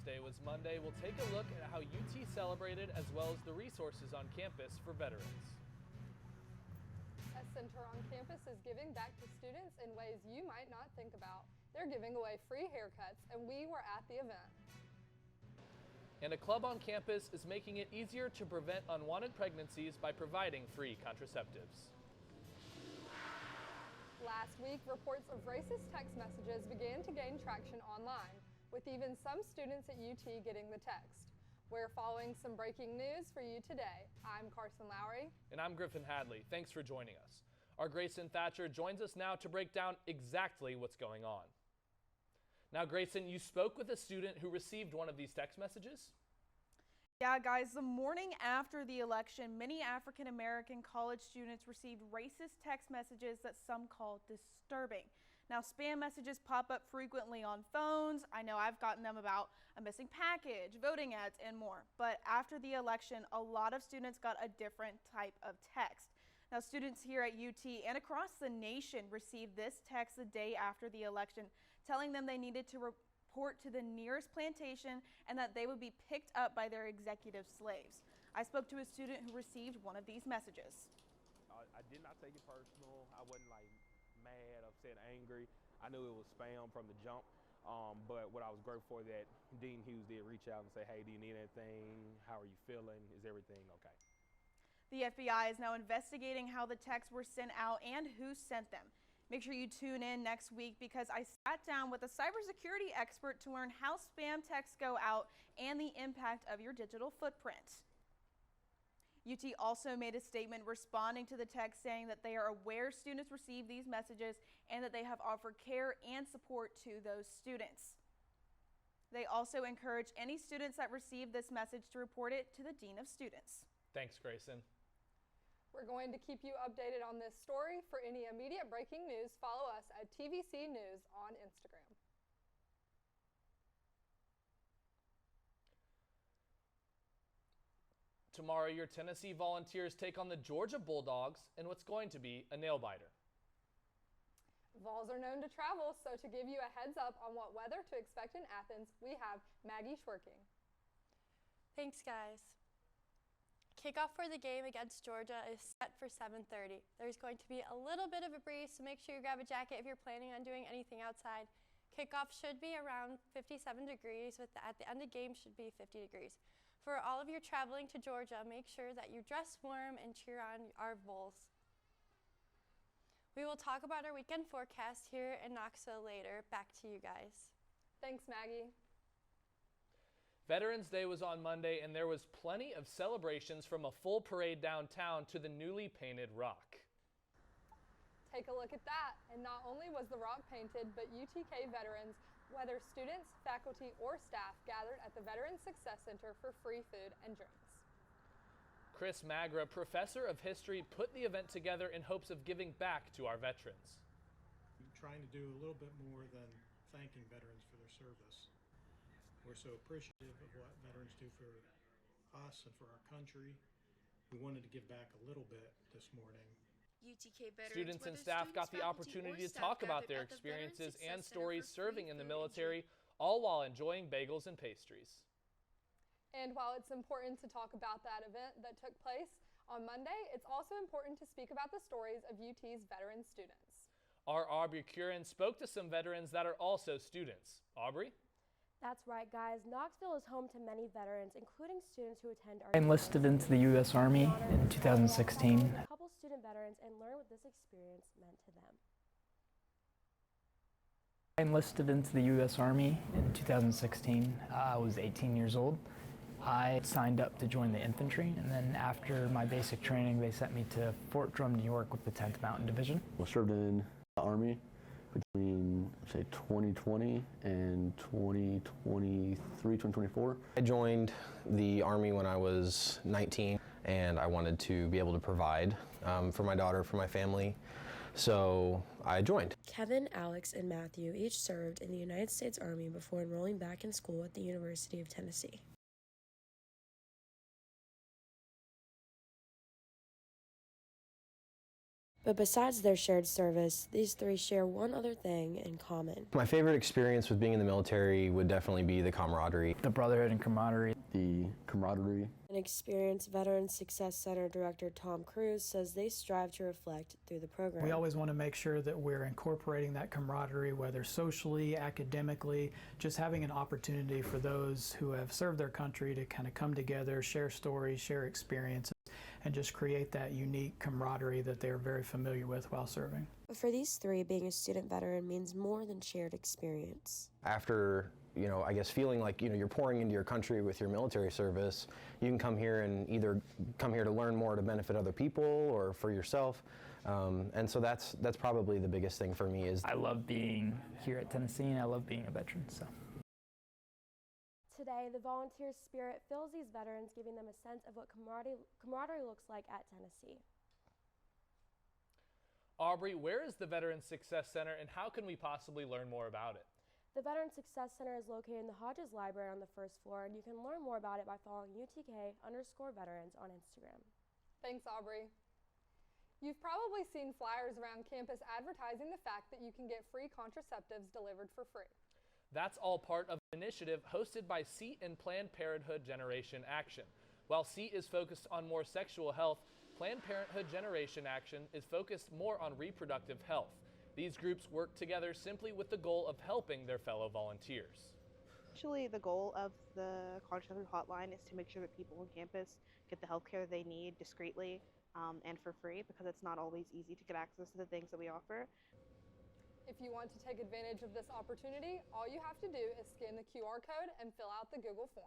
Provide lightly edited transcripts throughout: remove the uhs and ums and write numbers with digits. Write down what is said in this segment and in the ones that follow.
Day was Monday, we'll take a look at how UT celebrated as well as the resources on campus for veterans. A center on campus is giving back to students in ways you might not think about. They're giving away free haircuts, and we were at the event. And a club on campus is making it easier to prevent unwanted pregnancies by providing free contraceptives. Last week, reports of racist text messages began to gain traction online, with even some students at UT getting the text. We're following some breaking news for you today. I'm Carson Lowry. And I'm Griffin Hadley. Thanks for joining us. Our Grayson Thatcher joins us now to break down exactly what's going on. Now, Grayson, you spoke with a student who received one of these text messages? Yeah, guys, the morning after the election, many African-American college students received racist text messages that some call disturbing. Now, spam messages pop up frequently on phones. I know I've gotten them about a missing package, voting ads, and more. But after the election, a lot of students got a different type of text. Now, students here at UT and across the nation received this text the day after the election, telling them they needed to report to the nearest plantation and that they would be picked up by their executive slaves. I spoke to a student who received one of these messages. I did not take it personal. I wasn't like mad, upset, angry. I knew it was spam from the jump. But what I was grateful for that Dean Hughes did reach out and say, hey, do you need anything? How are you feeling? Is everything okay? The FBI is now investigating how the texts were sent out and who sent them. Make sure you tune in next week because I sat down with a cybersecurity expert to learn how spam texts go out and the impact of your digital footprint. UT also made a statement responding to the text saying that they are aware students receive these messages and that they have offered care and support to those students. They also encourage any students that receive this message to report it to the Dean of Students. Thanks, Grayson. We're going to keep you updated on this story. For any immediate breaking news, follow us at TVC News on Instagram. Tomorrow, your Tennessee Volunteers take on the Georgia Bulldogs in what's going to be a nail-biter. Vols are known to travel, so to give you a heads up on what weather to expect in Athens, we have Maggie Schwerking. Thanks, guys. Kickoff for the game against Georgia is set for 7:30. There's going to be a little bit of a breeze, so make sure you grab a jacket if you're planning on doing anything outside. Kickoff should be around 57 degrees, at the end of the game should be 50 degrees. For all of you traveling to Georgia, make sure that you dress warm and cheer on our Vols. We will talk about our weekend forecast here in Knoxville later. Back to you guys. Thanks, Maggie. Veterans Day was on Monday, and there was plenty of celebrations from a full parade downtown to the newly painted Rock. Take a look at that. And not only was the Rock painted, but UTK veterans, whether students, faculty, or staff, gathered at the Veterans Success Center for free food and drinks. Chris Magra, professor of history, put the event together in hopes of giving back to our veterans. Trying to do a little bit more than thanking veterans for their service. We're so appreciative of what veterans do for us and for our country. We wanted to give back a little bit this morning. UTK veterans, students and staff got the opportunity to talk about their experiences and stories serving in the military, all while enjoying bagels and pastries. And while it's important to talk about that event that took place on Monday, it's also important to speak about the stories of UT's veteran students. Our Aubrey Curran spoke to some veterans that are also students. Aubrey? That's right, guys. Knoxville is home to many veterans, including students who attend our... I enlisted into the U.S. Army in 2016. A couple student veterans and learn what this experience meant to them. I enlisted into the U.S. Army in 2016. I was 18 years old. I signed up to join the infantry, and then after my basic training, they sent me to Fort Drum, New York with the 10th Mountain Division. I served in the Army between, say, 2020 and 2023, 2024. I joined the Army when I was 19, and I wanted to be able to provide for my daughter, for my family, so I joined. Kevin, Alex, and Matthew each served in the United States Army before enrolling back in school at the University of Tennessee. But besides their shared service, these three share one other thing in common. My favorite experience with being in the military would definitely be the camaraderie. The brotherhood and camaraderie. The camaraderie. An experienced Veteran Success Center director Tom Cruise says they strive to reflect through the program. We always want to make sure that we're incorporating that camaraderie, whether socially, academically, just having an opportunity for those who have served their country to kind of come together, share stories, share experiences, and just create that unique camaraderie that they're very familiar with while serving. But for these three, being a student veteran means more than shared experience. After, I guess feeling like, you're pouring into your country with your military service, you can come here and either come here to learn more to benefit other people or for yourself. And so that's probably the biggest thing for me is I love being here at Tennessee, and I love being a veteran. So. Today, the volunteer spirit fills these veterans, giving them a sense of what camaraderie looks like at Tennessee. Aubrey, where is the Veteran Success Center and how can we possibly learn more about it? The Veteran Success Center is located in the Hodges Library on the first floor, and you can learn more about it by following UTK_veterans on Instagram. Thanks, Aubrey. You've probably seen flyers around campus advertising the fact that you can get free contraceptives delivered for free. That's all part of an initiative hosted by SEAT and Planned Parenthood Generation Action. While SEAT is focused on more sexual health, Planned Parenthood Generation Action is focused more on reproductive health. These groups work together simply with the goal of helping their fellow volunteers. Actually, the goal of the contraceptive hotline is to make sure that people on campus get the health care they need discreetly and for free, because it's not always easy to get access to the things that we offer. If you want to take advantage of this opportunity, all you have to do is scan the QR code and fill out the Google form.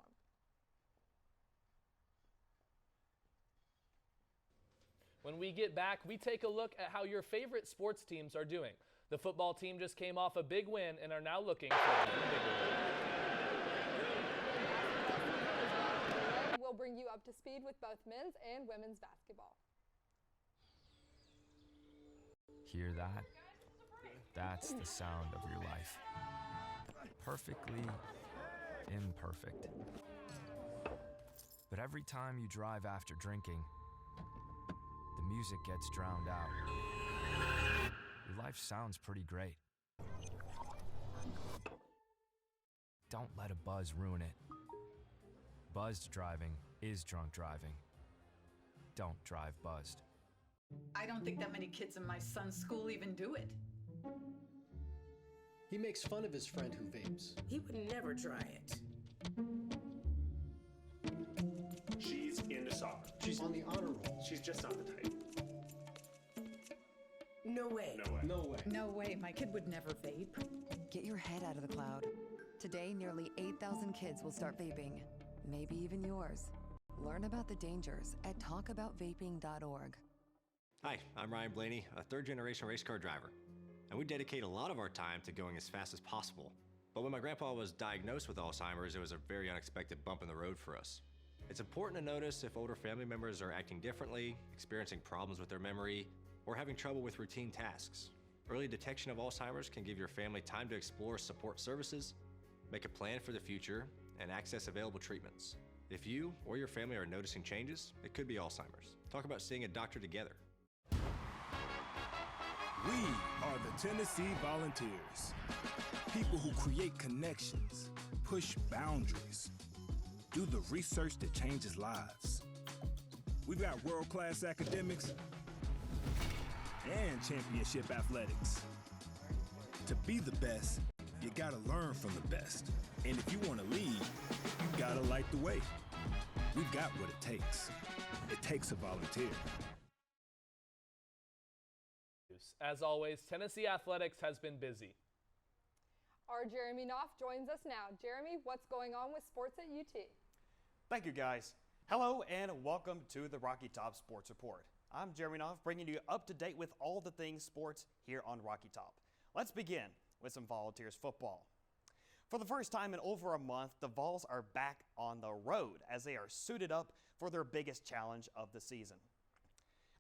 When we get back, we take a look at how your favorite sports teams are doing. The football team just came off a big win and are now looking for an even bigger win. We'll bring you up to speed with both men's and women's basketball. Hear that? That's the sound of your life. Perfectly imperfect. But every time you drive after drinking, the music gets drowned out. Your life sounds pretty great. Don't let a buzz ruin it. Buzzed driving is drunk driving. Don't drive buzzed. I don't think that many kids in my son's school even do it. He makes fun of his friend who vapes. He would never try it. She's into soccer. She's on the honor roll. She's just not the type. No way. No way. No way. No way, my kid would never vape. Get your head out of the cloud. Today, nearly 8,000 kids will start vaping, maybe even yours. Learn about the dangers at talkaboutvaping.org. Hi, I'm Ryan Blaney, a third-generation race car driver. And we dedicate a lot of our time to going as fast as possible. But when my grandpa was diagnosed with Alzheimer's, it was a very unexpected bump in the road for us. It's important to notice if older family members are acting differently, experiencing problems with their memory, or having trouble with routine tasks. Early detection of Alzheimer's can give your family time to explore support services, make a plan for the future, and access available treatments. If you or your family are noticing changes, it could be Alzheimer's. Talk about seeing a doctor together. We are the Tennessee Volunteers. People who create connections, push boundaries, do the research that changes lives. We've got world-class academics and championship athletics. To be the best, you gotta learn from the best. And if you wanna lead, you gotta light the way. We've got what it takes. It takes a volunteer. As always, Tennessee Athletics has been busy. Our Jeremy Knopf joins us now. Jeremy, what's going on with sports at UT? Thank you, guys. Hello and welcome to the Rocky Top Sports Report. I'm Jeremy Knopf, bringing you up to date with all the things sports here on Rocky Top. Let's begin with some Volunteers football. For the first time in over a month, the Vols are back on the road as they are suited up for their biggest challenge of the season.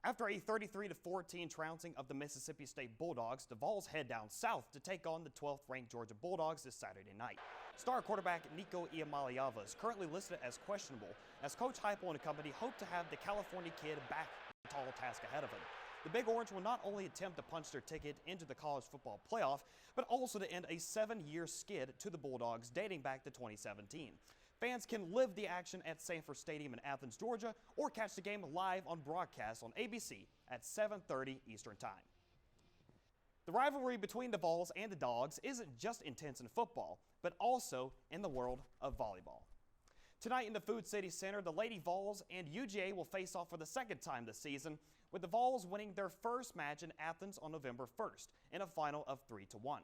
After a 33-14 trouncing of the Mississippi State Bulldogs, the Vols head down south to take on the 12th-ranked Georgia Bulldogs this Saturday night. Star quarterback Nico Iamaleava is currently listed as questionable, as Coach Heupel and company hope to have the California kid back with a tall task ahead of him. the Big Orange will not only attempt to punch their ticket into the college football playoff, but also to end a 7-year skid to the Bulldogs dating back to 2017. Fans can live the action at Sanford Stadium in Athens, Georgia, or catch the game live on broadcast on ABC at 7:30 Eastern Time. The rivalry between the Vols and the Dogs isn't just intense in football, but also in the world of volleyball. Tonight in the Food City Center, the Lady Vols and UGA will face off for the second time this season, with the Vols winning their first match in Athens on November 1st in a final of 3-1.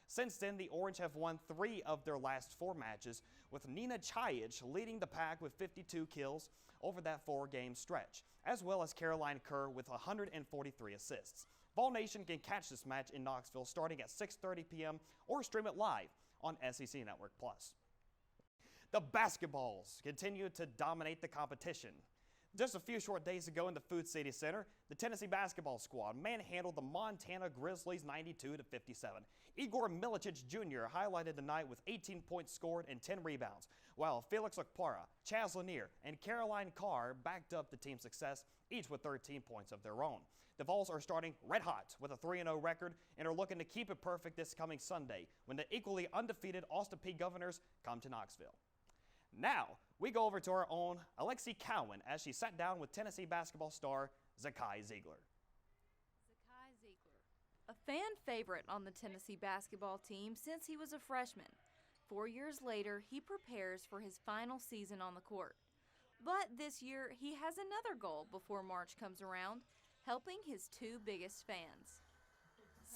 Since then, the Orange have won 3 of their last 4 matches, with Nina Chajic leading the pack with 52 kills over that 4-game stretch, as well as Caroline Kerr with 143 assists. Vol Nation can catch this match in Knoxville starting at 6:30 p.m. or stream it live on SEC Network Plus. The basketballs continue to dominate the competition. Just a few short days ago in the Food City Center, the Tennessee basketball squad manhandled the Montana Grizzlies 92-57. Igor Milicic Jr. highlighted the night with 18 points scored and 10 rebounds, while Felix Okpara, Chaz Lanier, and Caroline Carr backed up the team's success, each with 13 points of their own. The Vols are starting red hot with a 3-0 record and are looking to keep it perfect this coming Sunday when the equally undefeated Austin Peay Governors come to Knoxville. Now, we go over to our own Alexi Cowan as she sat down with Tennessee basketball star Zakai Ziegler. Zakai Ziegler, a fan favorite on the Tennessee basketball team since he was a freshman. 4 years later, he prepares for his final season on the court. But this year, he has another goal before March comes around, helping his 2 biggest fans.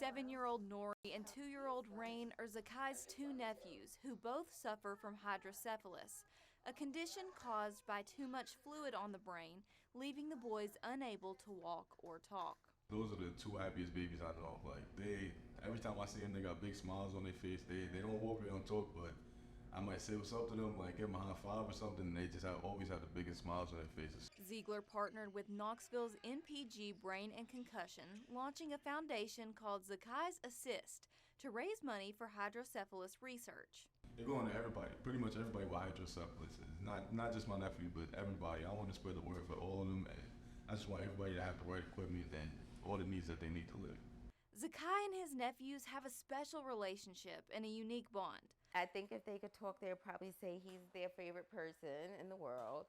7-year-old Nori and 2-year-old Rain are Zakai's 2 nephews who both suffer from hydrocephalus, a condition caused by too much fluid on the brain, leaving the boys unable to walk or talk. Those are the 2 happiest babies I know. Like, every time I see them, they got big smiles on their face. They don't walk, they don't talk, but I might say what's up to them, like give them a high five or something, and they just always have the biggest smiles on their faces. Ziegler partnered with Knoxville's NPG Brain and Concussion, launching a foundation called Zakai's Assist to raise money for hydrocephalus research. They're going to everybody, pretty much everybody with hydrocephalus. Not just my nephew, but everybody. I want to spread the word for all of them, and I just want everybody to have the right equipment and all the needs that they need to live. Zakai and his nephews have a special relationship and a unique bond. I think if they could talk, they would probably say he's their favorite person in the world.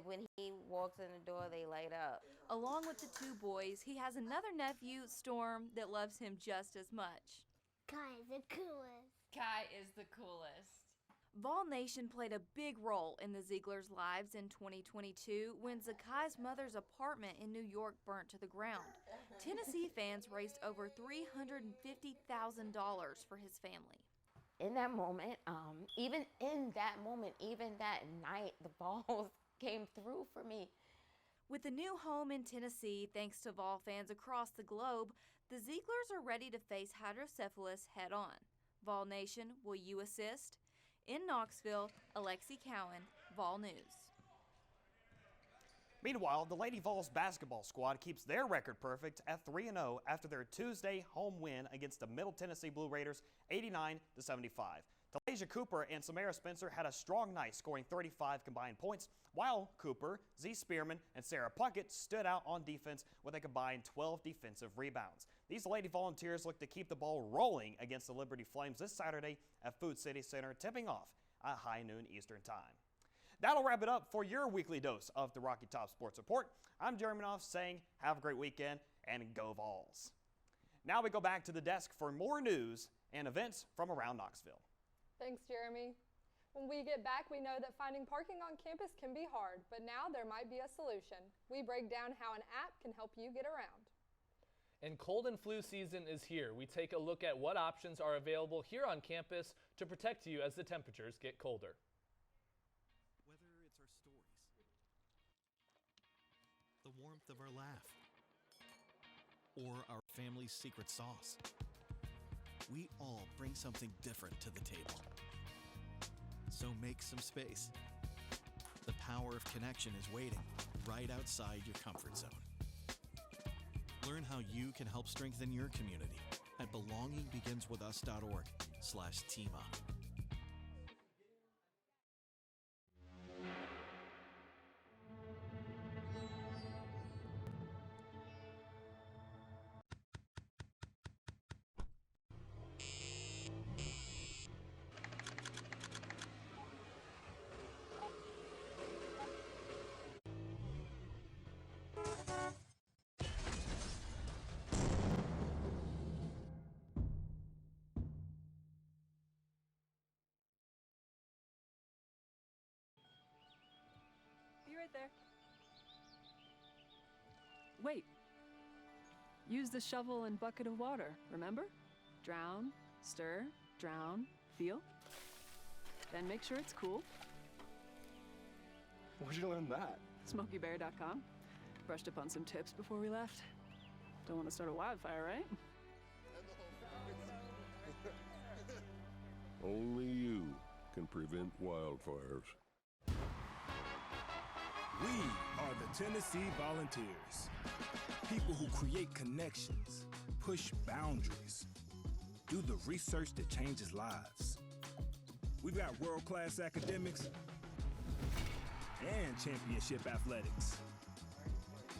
When he walks in the door, they light up. Along with the 2 boys, he has another nephew, Storm, that loves him just as much. Kai is the coolest. Kai is the coolest. Vol Nation played a big role in the Zieglers' lives in 2022 when Zakai's mother's apartment in New York burnt to the ground. Tennessee fans raised over $350,000 for his family. In that moment, even that night, the Vols came through for me. With a new home in Tennessee, thanks to Vol fans across the globe, the Zieglers are ready to face hydrocephalus head on. Vol Nation, will you assist? In Knoxville, Alexi Cowan, Vol News. Meanwhile, the Lady Vols basketball squad keeps their record perfect at 3-0 after their Tuesday home win against the Middle Tennessee Blue Raiders 89-75. Talasia Cooper and Samara Spencer had a strong night, scoring 35 combined points, while Cooper, Z Spearman, and Sarah Puckett stood out on defense with a combined 12 defensive rebounds. These Lady Volunteers look to keep the ball rolling against the Liberty Flames this Saturday at Food City Center, tipping off at high noon Eastern Time. That'll wrap it up for your weekly dose of the Rocky Top Sports Report. I'm Jeremy Minoff saying have a great weekend and go Vols. Now we go back to the desk for more news and events from around Knoxville. Thanks, Jeremy. When we get back, we know that finding parking on campus can be hard, but now there might be a solution. We break down how an app can help you get around. And cold and flu season is here. We take a look at what options are available here on campus to protect you as the temperatures get colder. Whether it's our stories, the warmth of our laugh, or our family's secret sauce, we all bring something different to the table. So make some space. The power of connection is waiting right outside your comfort zone. Learn how you can help strengthen your community at belongingbeginswithus.org/teamup. right there. Wait. Use the shovel and bucket of water, remember? Drown, stir, drown, feel. Then make sure it's cool. Where'd you learn that? SmokeyBear.com. Brushed up on some tips before we left. Don't want to start a wildfire, right? Only you can prevent wildfires. We are the Tennessee Volunteers. People who create connections, push boundaries, do the research that changes lives. We've got world-class academics and championship athletics.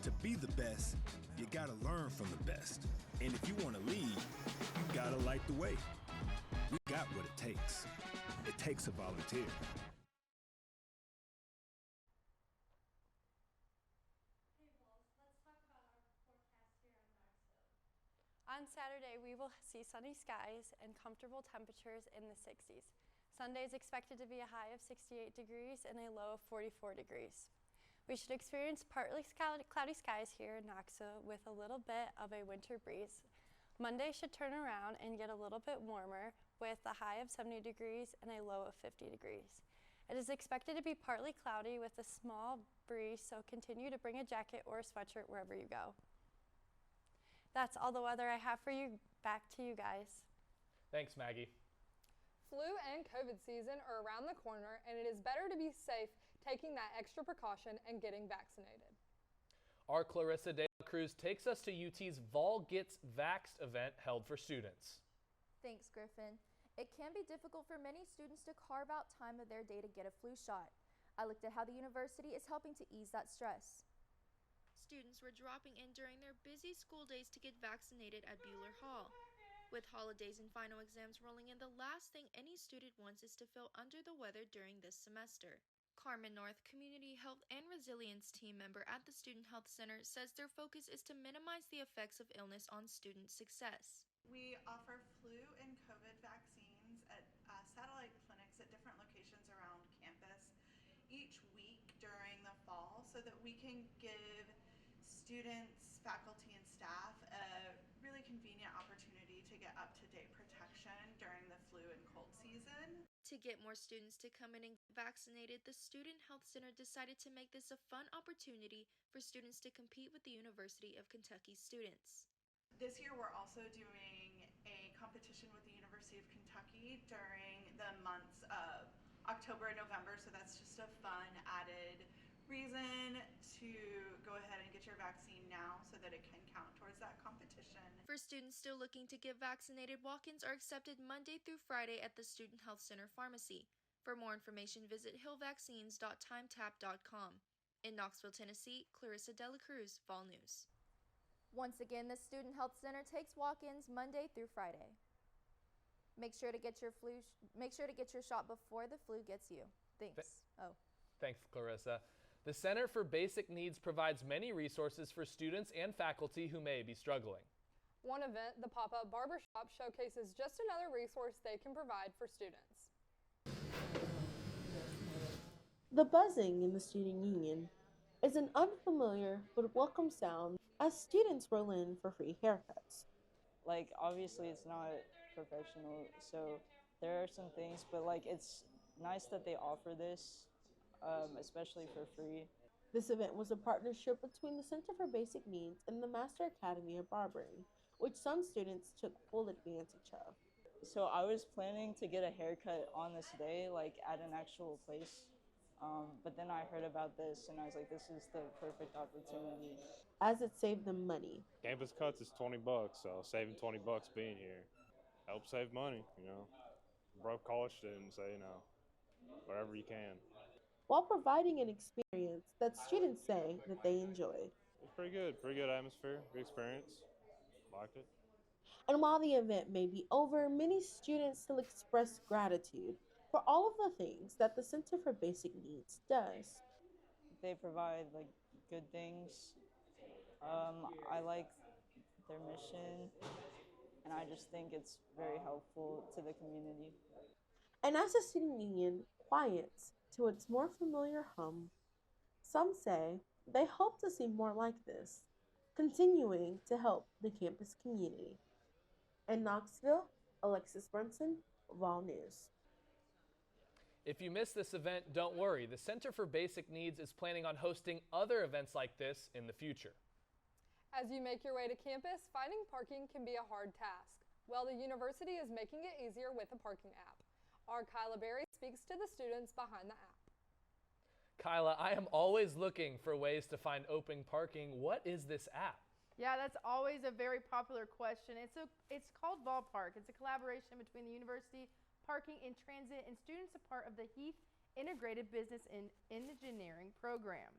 To be the best, you gotta learn from the best. And if you wanna lead, you gotta light the way. We got what it takes. It takes a volunteer. On Saturday, we will see sunny skies and comfortable temperatures in the 60s. Sunday is expected to be a high of 68 degrees and a low of 44 degrees. We should experience partly cloudy skies here in Knoxville with a little bit of a winter breeze. Monday should turn around and get a little bit warmer with a high of 70 degrees and a low of 50 degrees. It is expected to be partly cloudy with a small breeze, so continue to bring a jacket or a sweatshirt wherever you go. That's all the weather I have for you. Back to you guys. Thanks, Maggie. Flu and COVID season are around the corner, and it is better to be safe taking that extra precaution and getting vaccinated. Our Clarissa De La Cruz takes us to UT's Vol Gets Vaxxed event held for students. Thanks, Griffin. It can be difficult for many students to carve out time of their day to get a flu shot. I looked at how the university is helping to ease that stress. Students were dropping in during their busy school days to get vaccinated at Bueller Hall. With holidays and final exams rolling in, the last thing any student wants is to feel under the weather during this semester. Carmen North, Community Health and Resilience team member at the Student Health Center, says their focus is to minimize the effects of illness on student success. We offer flu and COVID vaccines at satellite clinics at different locations around campus each week during the fall so that we can give students, faculty, and staff a really convenient opportunity to get up-to-date protection during the flu and cold season. To get more students to come in and get vaccinated, the Student Health Center decided to make this a fun opportunity for students to compete with the University of Kentucky students. This year we're also doing a competition with the University of Kentucky during the months of October and November, so that's just a fun added reason to go ahead and get your vaccine now so that it can count towards that competition. For students still looking to get vaccinated, walk-ins are accepted Monday through Friday at the Student Health Center Pharmacy. For more information, visit hillvaccines.timetap.com. In Knoxville, Tennessee, Clarissa De La Cruz, VolNews. Once again, the Student Health Center takes walk-ins Monday through Friday. Make sure to get your shot before the flu gets you. Thanks. Thanks, Clarissa. The Center for Basic Needs provides many resources for students and faculty who may be struggling. One event, the Pop-Up Barbershop, showcases just another resource they can provide for students. The buzzing in the student union is an unfamiliar but welcome sound as students roll in for free haircuts. Like, obviously it's not professional, so there are some things, but like it's nice that they offer this, especially for free. This event was a partnership between the Center for Basic Needs and the Master Academy of Barbering, which some students took full advantage of. So I was planning to get a haircut on this day, like at an actual place, but then I heard about this and I was like, this is the perfect opportunity. As it saved them money. Campus cuts is $20, so saving $20 being here helps save money, you know. Broke college students, so, you know, whatever you can. While providing an experience that students say that they enjoyed. It's pretty good atmosphere, good experience, liked it. And while the event may be over, many students still express gratitude for all of the things that the Center for Basic Needs does. They provide like good things. I like their mission, and I just think it's very helpful to the community. And as the student union quiets to its more familiar hum, Some say they hope to see more like this, continuing to help the campus community. In Knoxville, Alexis Brunson, VolNews. If you missed this event, don't worry. The Center for Basic Needs is planning on hosting other events like this in the future. As you make your way to campus, finding parking can be a hard task. Well, the university is making it easier with a parking app. Our Kyla Berry speaks to the students behind the app. Kyla, I am always looking for ways to find open parking. What is this app? Yeah, that's always a very popular question. It's called Ballpark. It's a collaboration between the university, parking and transit, and students a part of the Heath Integrated Business and Engineering program.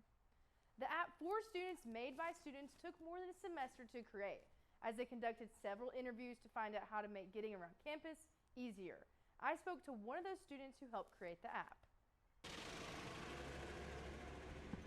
The app for students made by students took more than a semester to create, as they conducted several interviews to find out how to make getting around campus easier. I spoke to one of those students who helped create the app.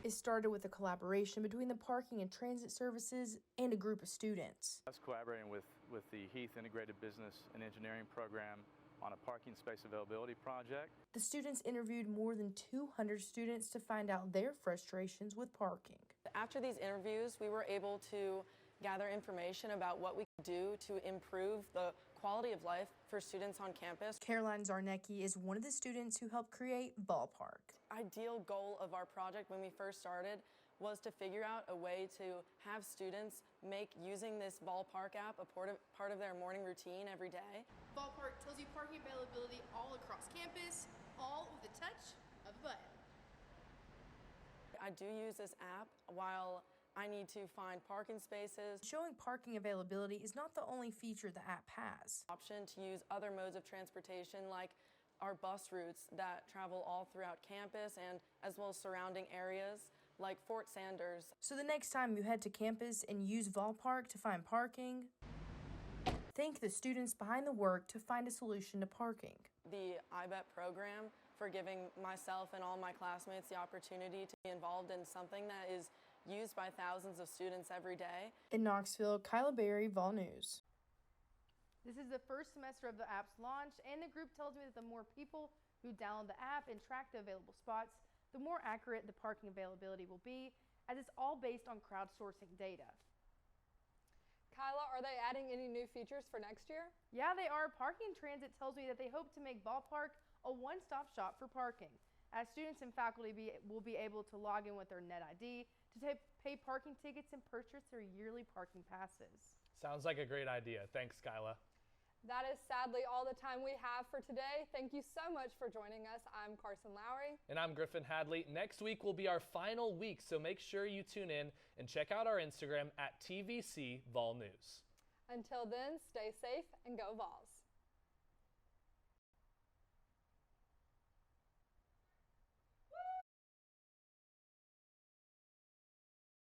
It started with a collaboration between the parking and transit services and a group of students. I was collaborating with the Heath Integrated Business and Engineering program on a parking space availability project. The students interviewed more than 200 students to find out their frustrations with parking. After these interviews, we were able to gather information about what we could do to improve the quality of life for students on campus. Caroline Zarnecki is one of the students who helped create Ballpark. Ideal goal of our project when we first started was to figure out a way to have students make using this Ballpark app a part of their morning routine every day. Ballpark tells you parking availability all across campus, all with a touch of a button. I do use this app while I need to find parking spaces. Showing parking availability is not the only feature the app has. Option to use other modes of transportation like our bus routes that travel all throughout campus and as well as surrounding areas like Fort Sanders. So the next time you head to campus and use Ballpark to find parking, thank the students behind the work to find a solution to parking. The IBET program for giving myself and all my classmates the opportunity to be involved in something that is used by thousands of students every day. In Knoxville, Kyla Berry, VolNews. This is the first semester of the app's launch, and the group tells me that the more people who download the app and track the available spots, the more accurate the parking availability will be, as it's all based on crowdsourcing data. Kyla, are they adding any new features for next year? Yeah, they are. Parking Transit tells me that they hope to make Ballpark a one-stop shop for parking, as students and faculty will be able to log in with their Net ID to pay parking tickets and purchase their yearly parking passes. Sounds like a great idea. Thanks, Kyla. That is sadly all the time we have for today. Thank you so much for joining us. I'm Carson Lowry. And I'm Griffin Hadley. Next week will be our final week, so make sure you tune in and check out our Instagram at TVC Vol News. Until then, stay safe and go Vols.